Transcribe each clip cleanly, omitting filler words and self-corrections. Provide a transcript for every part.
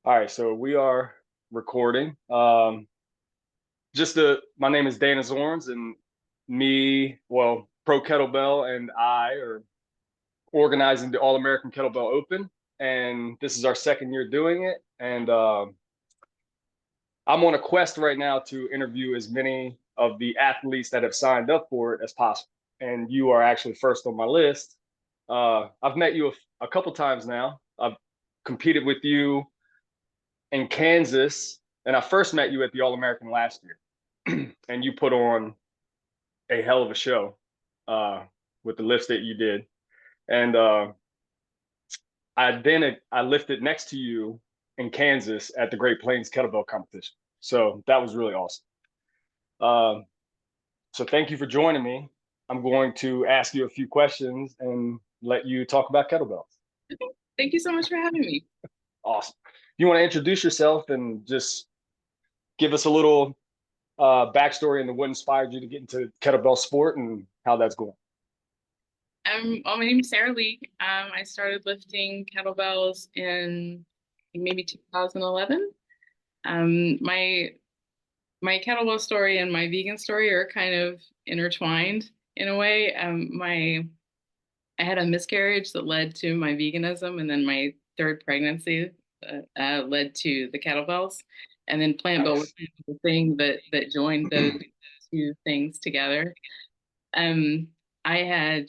All right, so we are recording. My name is Dana Zorns, and Pro Kettlebell, and I are organizing the All American Kettlebell Open, and this is our second year doing it. And I'm on a quest right now to interview as many of the athletes that have signed up for it as possible. And you are actually first on my list. I've met you a couple times now. I've competed with you in Kansas, and I first met you at the All American last year, and you put on a hell of a show with the lifts that you did. And I lifted next to you in Kansas at the Great Plains Kettlebell Competition. So that was really awesome. Um, so thank you for joining me. I'm going to ask you a few questions and let you talk about kettlebells. Thank you so much for having me. Awesome. You want to introduce yourself and just give us a little backstory into what inspired you to get into kettlebell sport and how that's going? My name is Sara Lee. I started lifting kettlebells in maybe 2011. My kettlebell story and my vegan story are kind of intertwined in a way. I had a miscarriage that led to my veganism, and then my third pregnancy led to the kettlebells, and then plant-based was Nice. kind of the thing that joined those two things together. Um, I had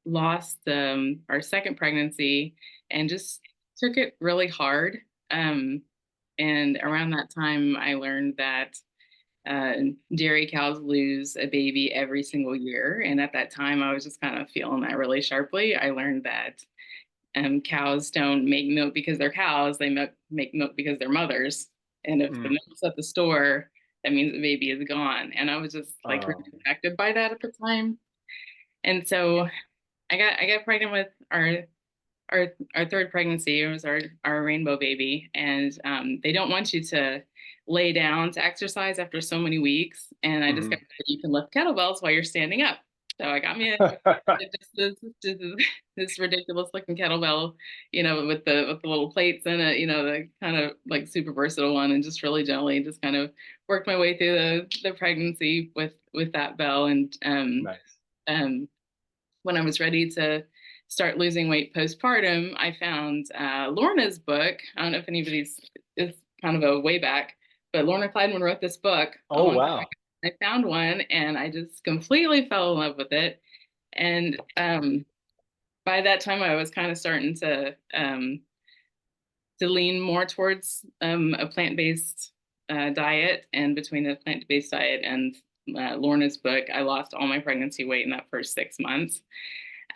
lost our second pregnancy and just took it really hard. And around that time, I learned that uh, dairy cows lose a baby every single year. And at that time, I was just kind of feeling that really sharply. I learned that cows don't make milk because they're cows, they make milk because they're mothers. And if the Mm. milk's at the store, that means the baby is gone. And I was just like really Um, affected by that at the time. And so I got pregnant with our third pregnancy. It was our rainbow baby, and they don't want you to lay down to exercise after so many weeks. And I discovered mhm. that you can lift kettlebells while you're standing up. So I got me this ridiculous looking kettlebell, with the little plates in it, the kind of like super versatile one, and just really gently just kind of worked my way through the pregnancy with that bell. And Nice. um, when I was ready to start losing weight postpartum, I found Lorna's book. I don't know if anybody's is kind of a way back, but Lorna Clydeman wrote this book a Oh, long time wow. ago. I found one and I just completely fell in love with it. And by that time, I was kind of starting to lean more towards a plant-based diet. And between the plant-based diet and Lorna's book, I lost all my pregnancy weight in that first 6 months.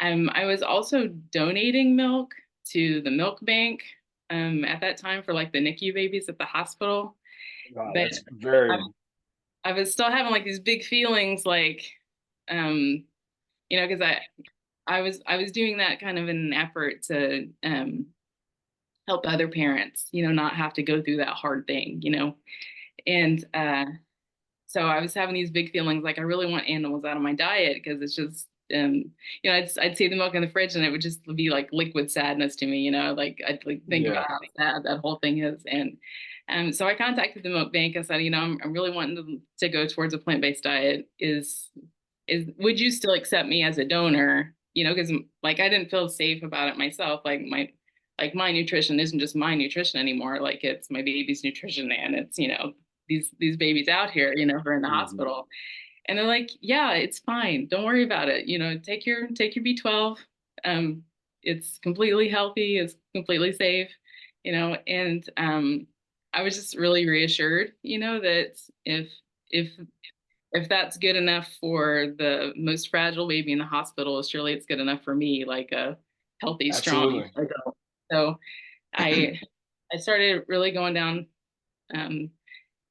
I was also donating milk to the milk bank at that time for like the NICU babies at the hospital. Wow, But that's I, very I was still having like these big feelings, like, um, because I was doing that kind of in an effort to help other parents, not have to go through that hard thing. And so I was having these big feelings, like I really want animals out of my diet because it's just, I'd see the milk in the fridge and it would just be like liquid sadness to me, like I'd like think yeah. about how sad that whole thing is. And so I contacted the milk bank and said, I'm really wanting to go towards a plant-based diet. Would you still accept me as a donor? Because like I didn't feel safe about it myself. Like my nutrition isn't just my nutrition anymore. Like it's my baby's nutrition, and it's these babies out here, who are in the Mhm. hospital. And they're like, yeah, it's fine. Don't worry about it. Take your B12. Um, it's completely healthy. It's completely safe. And I was just really reassured, that if if that's good enough for the most fragile baby in the hospital, surely it's good enough for me, like a healthy, strong Absolutely. adult. So I I started really um,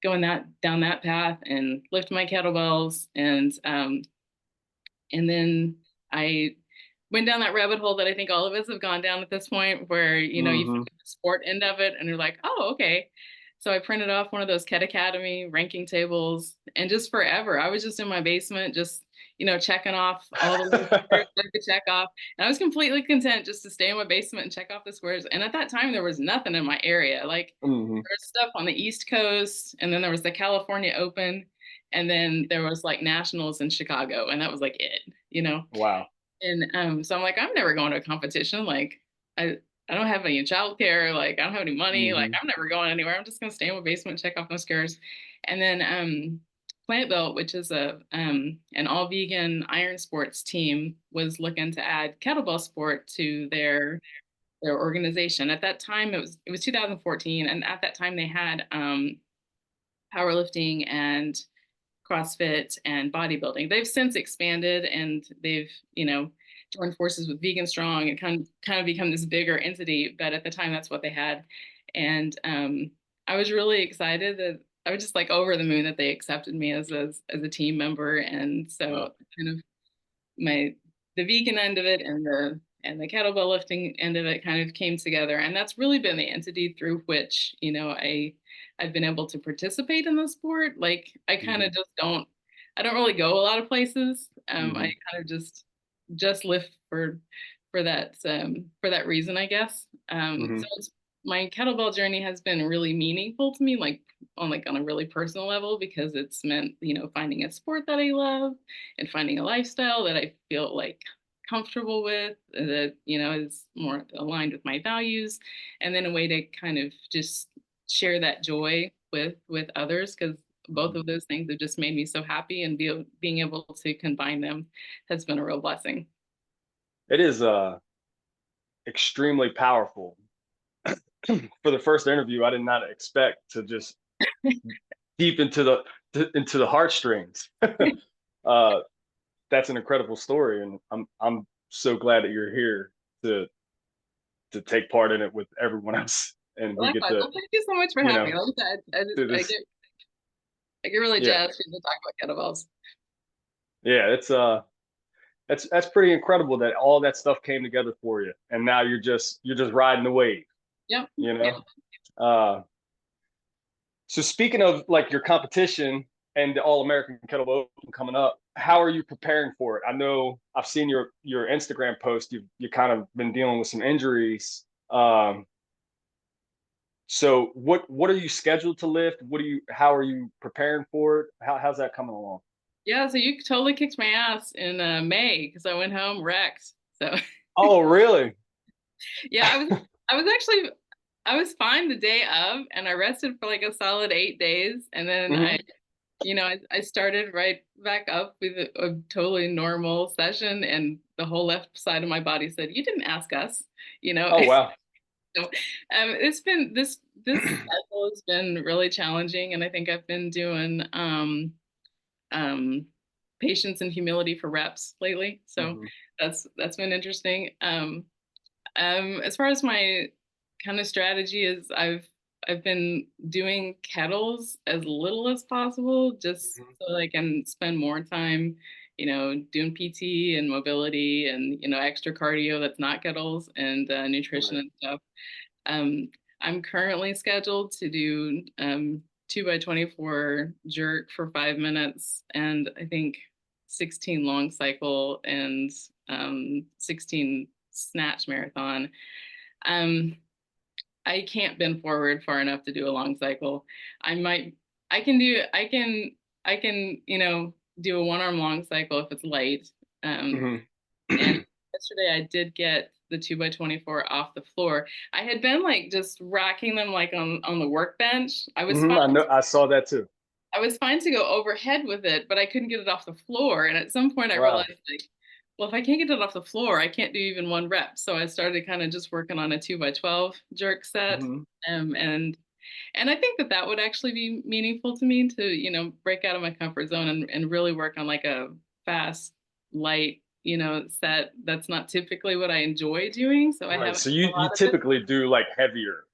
going that down that path and lift my kettlebells, and then I went down that rabbit hole that I think all of us have gone down at this point, where you Hmm. find the sport end of it and you're like, oh, okay. So I printed off one of those Ket Academy ranking tables, and just forever I was just in my basement, just checking off all the little squares I could check off. And I was completely content just to stay in my basement and check off the squares. And at that time, there was nothing in my area. Like Hmm. there was stuff on the East Coast, and then there was the California Open, and then there was like nationals in Chicago, and that was like it. Wow. And so I'm like, I'm never going to a competition. Like I don't have any childcare. Like I don't have any money. Like Hmm. I'm never going anywhere. I'm just gonna stay in my basement, check off my squares. And then Plant Belt, which is a an all vegan iron sports team, was looking to add kettlebell sport to their organization. At that time, it was 2014, and at that time they had powerlifting and CrossFit and bodybuilding. They've since expanded and they've, joined forces with Vegan Strong and kind of become this bigger entity. But at the time, that's what they had. And I was really excited that I was just like over the moon that they accepted me as a team member. And Wow. so kind of my the vegan end of it and the kettlebell lifting end of it kind of came together, and that's really been the entity through which I've been able to participate in the sport. Like I kind Hmm. of just don't I don't really go a lot of places. I Hmm. kind of just lift for that reason, I guess. So Hmm. my kettlebell journey has been really meaningful to me, like on a really personal level, because it's meant finding a sport that I love and finding a lifestyle that I feel like comfortable with, that is more aligned with my values, and then a way to kind of just share that joy with others, because both Hmm. of those things have just made me so happy, and being able to combine them has been a real blessing. It is extremely powerful. For the first interview, I did not expect to just deep into the heartstrings. uh, that's an incredible story, and I'm so glad that you're here to take part in it with everyone else, and we get Likewise. to Well, thank you so much for you having know me. Like I said, do this. I get really Yeah, jazzed to talk about kettlebells. yeah. It's that's pretty incredible that all that stuff came together for you, and now you're just riding the wave. Yep. You Yeah. know. Uh, so speaking of like your competition and the All American Kettlebell Open coming up, how are you preparing for it? I know I've seen your Instagram post. You kind of been dealing with some injuries. So what are you scheduled to lift? How are you preparing for it? How's that coming along? Yeah, so you totally kicked my ass in May because I went home wrecked. So Oh, really? yeah, I was fine the day of, and I rested for like a solid 8 days, and then Hmm. I started right back up with a totally normal session, and the whole left side of my body said, "You didn't ask us," you know. Oh, wow. So it's been this cycle has been really challenging, and I think I've been doing um, patience and humility for reps lately. So Hmm. that's been interesting. As far as my kind of strategy is, I've been doing kettles as little as possible, just so I can spend more time, doing PT and mobility and extra cardio that's not kettles and nutrition Right. and stuff. Um, I'm currently scheduled to do 2 by 24 jerk for 5 minutes, and I think 16 long cycle and 16 snatch marathon. Um, I can't bend forward far enough to do a long cycle. I might, I can, do a one arm long cycle if it's light. Um, Hmm. and yesterday I did get the 2 by 24 off the floor. I had been like just racking them like on the workbench. I know. I saw that too. I was fine to go overhead with it, but I couldn't get it off the floor. And at some point I Wow. realized like, well, if I can't get it off the floor, I can't do even one rep. So I started kind of just working on a 2 by 12 jerk set. Hmm. Um, and and I think that that would actually be meaningful to me to, break out of my comfort zone and really work on like a fast, light, set. That's not typically what I enjoy doing. So I Right. haven't So done you a you lot of it. typically do like heavier,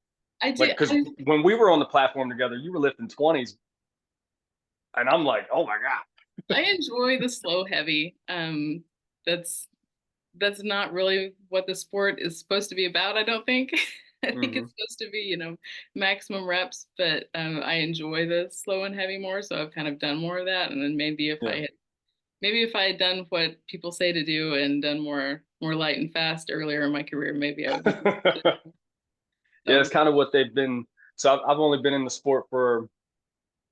I like did. because when we were on the platform together, you were lifting 20s, and I'm like, oh my god. I enjoy the slow heavy. That's that's not really what the sport is supposed to be about, I don't think. I think Hmm. it's supposed to be, maximum reps, but I enjoy the slow and heavy more. So I've kind of done more of that. And then maybe if I Yeah. had maybe if I had done what people say to do and done more light and fast earlier in my career, maybe I would be. Yeah, it's So kind of what they've been. So I've only been in the sport for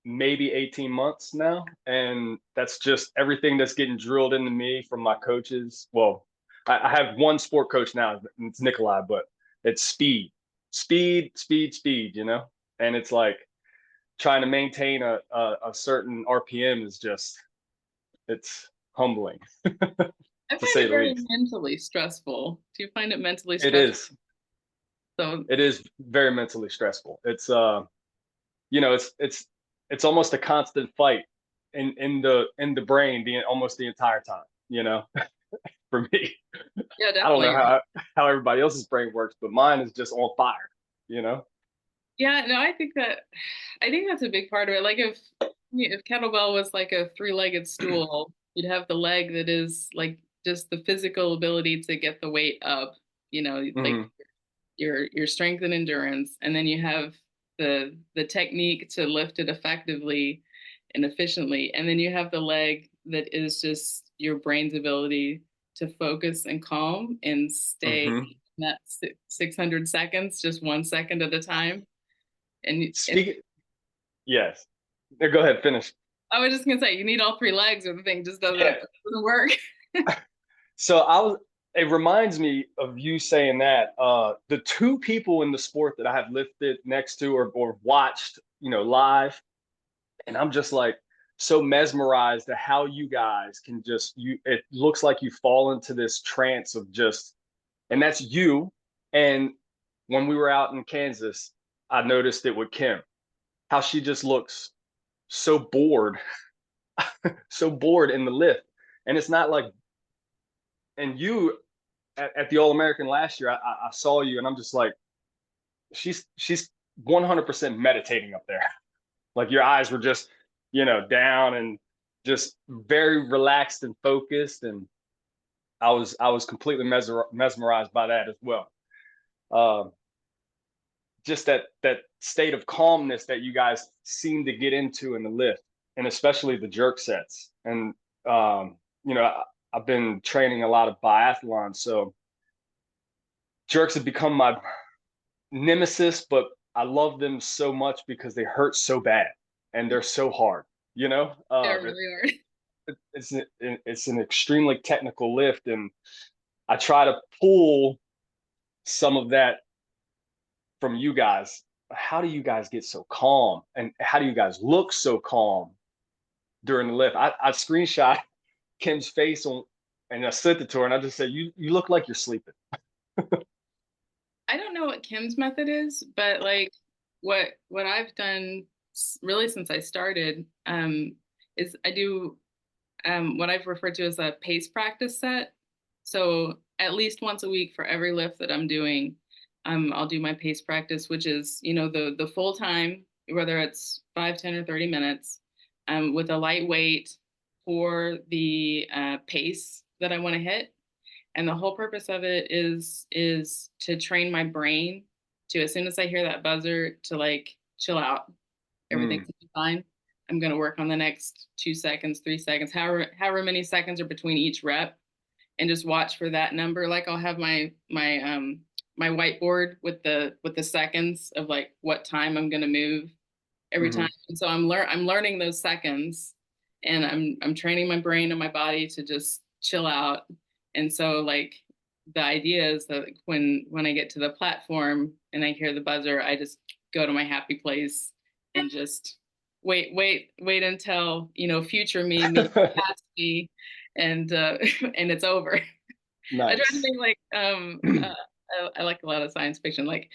maybe 18 months now. And that's just everything that's getting drilled into me from my coaches. Well, I have one sport coach now, and it's Nikolai, but it's speed, speed, speed, speed, you know? And it's like trying to maintain a certain RPM is just, it's humbling I to find say it the very least. mentally stressful. Do you find it mentally It stressful? is. So It is very mentally stressful. You know, it's almost a constant fight in the brain the almost the entire time, you know, for me. yeah, I don't know definitely. how everybody else's brain works, but mine is just on fire, you know? Yeah, no, I think that's a big part of it. Like if kettlebell was like a three-legged stool, you'd have the leg that is like just the physical ability to get the weight up, like Hmm. your strength and endurance, and then you have the technique to lift it effectively and efficiently, and then you have the leg that is just your brain's ability to focus and calm and stay Hmm. in that 600 seconds, just 1 second at a time. And Speaking, yes. Go ahead, finish. I was just gonna say, you need all three legs, or the thing just Yeah. doesn't work. So it reminds me of you saying that the two people in the sport that I have lifted next to or watched, you know, live, and I'm just like so mesmerized at how you guys can just it looks like you fall into this trance of just, and that's you. And when we were out in Kansas, I noticed it with Kim, how she just looks so bored, so bored in the lift. And it's not like, and you at the All American last year, I saw you and I'm just like, she's 100% meditating up there. Like your eyes were just, you know, down and just very relaxed and focused. And I was completely mesmerized by that as well. Um, just that state of calmness that you guys seem to get into in the lift, and especially the jerk sets. And you know, I've been training a lot of biathlon, so jerks have become my nemesis. But I love them so much because they hurt so bad and they're so hard. You know, They're really hard. it's an extremely technical lift, and I try to pull some of that from you guys. How do you guys get so calm, and how do you guys look so calm during the lift? I screenshot Kim's face on, and I sent it to her, and I just said, "You look like you're sleeping." I don't know what Kim's method is, but like what I've done really since I started is I do what I've referred to as a pace practice set. So at least once a week for every lift that I'm doing, I'll do my pace practice, which is, the full time, whether it's 5, 10, or 30 minutes, with a light weight for the pace that I want to hit. And the whole purpose of it is to train my brain to, as soon as I hear that buzzer, to like chill out. Everything's Mm, gonna be fine. I'm gonna work on the next 2 seconds, 3 seconds, however many seconds are between each rep, and just watch for that number. Like I'll have my whiteboard with the seconds of like what time I'm gonna move every time. hmm. And so I'm learning those seconds, and I'm training my brain and my body to just chill out. And so like the idea is that when I get to the platform and I hear the buzzer, I just go to my happy place and just wait until, future me moves past me, and and it's over. I try to Nice. think like I like a lot of science fiction. Like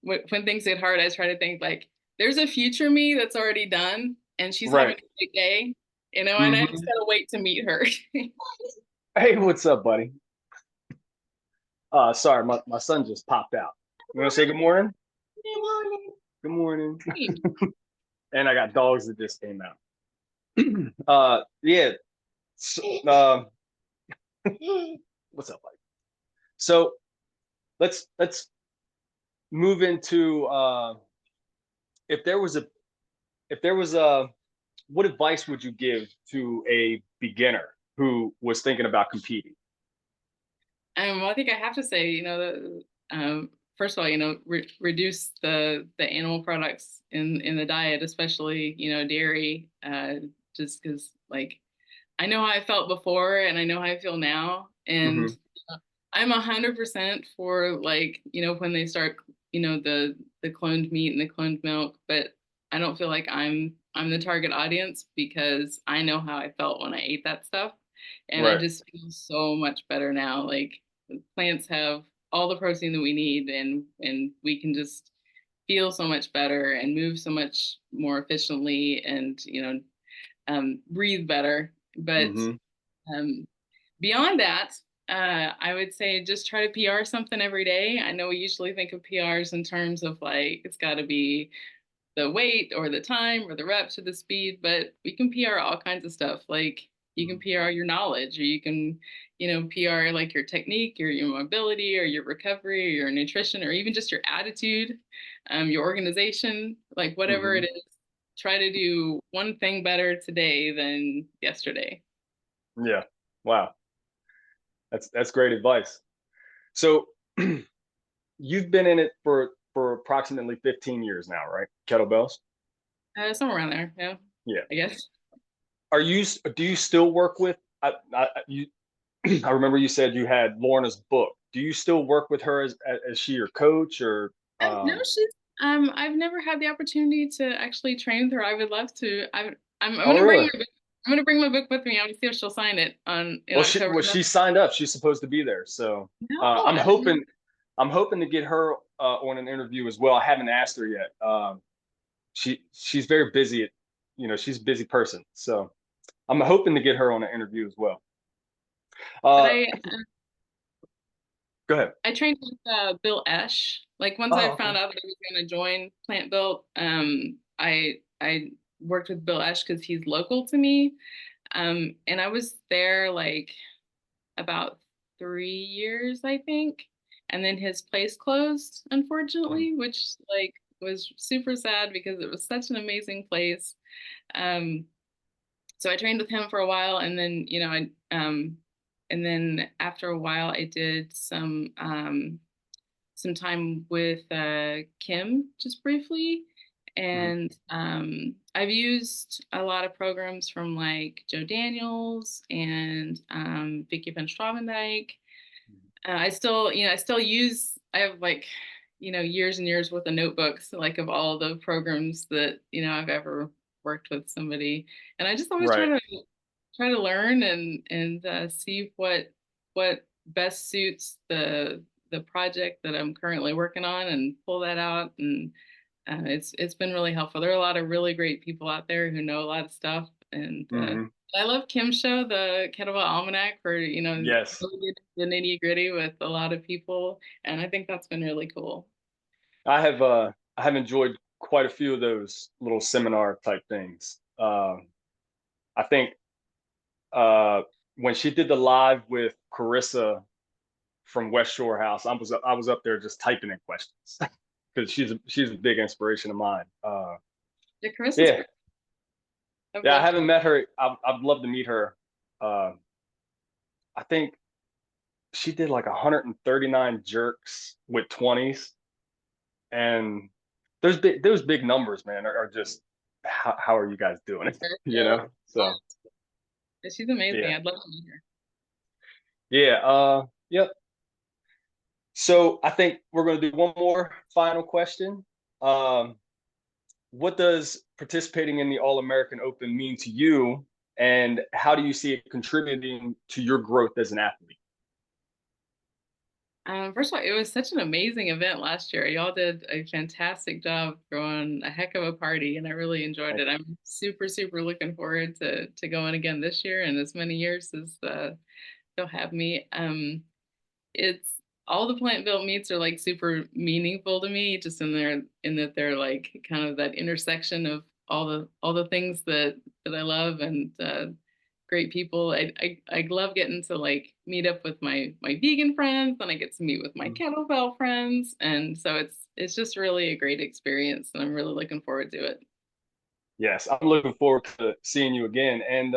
when things get hard, I try to think like there's a future me that's already done, and she's having Right. a great day, and I just Hmm. gotta wait to meet her. Hey, what's up, buddy? Sorry, my son just popped out. You want to say good morning? Good morning. And I got dogs that just came out. Yeah. So, what's up, buddy? So let's move into if there was a if there was a what advice would you give to a beginner who was thinking about competing? Well, I think I have to say, first of all, reduce the animal products in the diet, especially dairy, just because like I know how I felt before, and I know how I feel now, and Hmm. I'm 100% for like when they start the cloned meat and the cloned milk, but I don't feel like I'm the target audience because I know how I felt when I ate that stuff, and I Right. just feel so much better now. Like plants have all the protein that we need, and we can just feel so much better and move so much more efficiently, and breathe better. But Hmm. um, beyond that, I would say just try to PR something every day. I know we usually think of PRs in terms of like it's got to be the weight or the time or the reps or the speed, but we can PR all kinds of stuff. Like you can PR your knowledge, or you can, PR like your technique, your mobility, or your recovery, or your nutrition, or even just your attitude, your organization, like whatever Hmm. it is. Try to do one thing better today than yesterday. Yeah. Wow. That's great advice. So you've been in it for approximately 15 years now, right? Kettlebells. Somewhere around there, yeah, Yeah. I guess. Do you still work with? You I remember you said you had Lorna's book. Do you still work with her as she your coach or? No, she's I've never had the opportunity to actually train with her. I would love to. I'm Oh, gonna bring really? my book. I'm gonna bring my book with me. I want to see if she'll sign it on in October. Well, she signed up. She's supposed to be there. So No, I'm I didn't know. hoping to get her on an interview as well. I haven't asked her yet. She's very busy. She's a busy person. So I'm hoping to get her on an interview as well. But Uh, Go ahead. I trained with Bill Esch. Like once I Oh, okay. found out that I was going to join Plant Built, I worked with Bill Esch because he's local to me, and I was there like about 3 years, I think. And then his place closed, Mhm. unfortunately, which like was super sad because it was such an amazing place. Um, so I trained with him for a while, and then and then after a while, I did some time with Kim just briefly. Mhm. And I've used a lot of programs from like Joe Daniels and Vicky Van Stravendijk. I still use, I have like, years and years worth of notebooks, like of all the programs that, I've ever worked with somebody. And I just always Right. try to learn and see what best suits the project that I'm currently working on and pull that out. And it's been really helpful. There are a lot of really great people out there who know a lot of stuff, and Hmm. I love Kim's show, the Kettlebell Almanac, where Yes. really get the nitty gritty with a lot of people, and I think that's been really cool. I have enjoyed quite a few of those little seminar type things. I think uh, when she did the live with Carissa from West Shore House, I was up there just typing in questions because she's a big inspiration of mine. Yeah, Carissa's Yeah, great. I've yeah. I loved. haven't met her. I'd love to meet her. Uh, I think she did like 139 jerks with 20s, and those big numbers, man, are just how are you guys doing it? her. You know? So She's amazing. yeah, I'd love to meet her. yeah. Yep. So I think we're going to do one more final question. Um, what does participating in the All American Open mean to you, and how do you see it contributing to your growth as an athlete? First of all, it was such an amazing event last year. Y'all did a fantastic job throwing a heck of a party, and I really enjoyed Thank it. you. I'm super, super looking forward to going again this year and as many years as they'll have me. It's all the plant-built meats are like super meaningful to me, just in that they're like kind of that intersection of all the things that I love, and great people. I love getting to like meet up with my vegan friends, and I get to meet with my Mhm. kettlebell friends, and so it's just really a great experience, and I'm really looking forward to it. Yes, I'm looking forward to seeing you again. And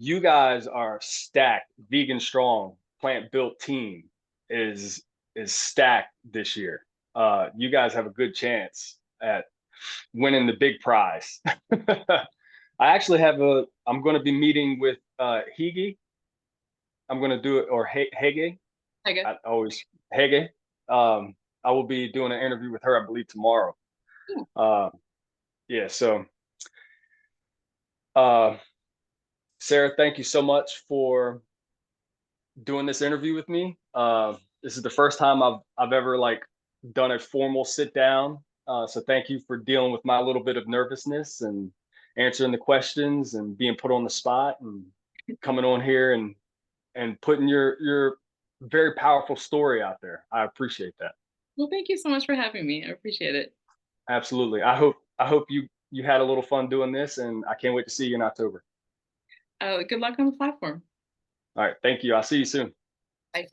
you guys are stacked. Vegan Strong, Plant Built team is stacked this year. You guys have a good chance at winning the big prize. I actually have a. I'm going to be meeting with Higi. I'm going to do it, or Hege. Okay. I always Hege. I will be doing an interview with her, I believe, tomorrow. Hmm. Yeah. So, uh, Sarah, thank you so much for doing this interview with me. This is the first time I've ever like done a formal sit down. So thank you for dealing with my little bit of nervousness and answering the questions and being put on the spot and coming on here and putting your very powerful story out there. I appreciate that. Well, thank you so much for having me. I appreciate it. Absolutely. I hope you had a little fun doing this, and I can't wait to see you in October. Good luck on the platform. All right. Thank you. I'll see you soon. Bye.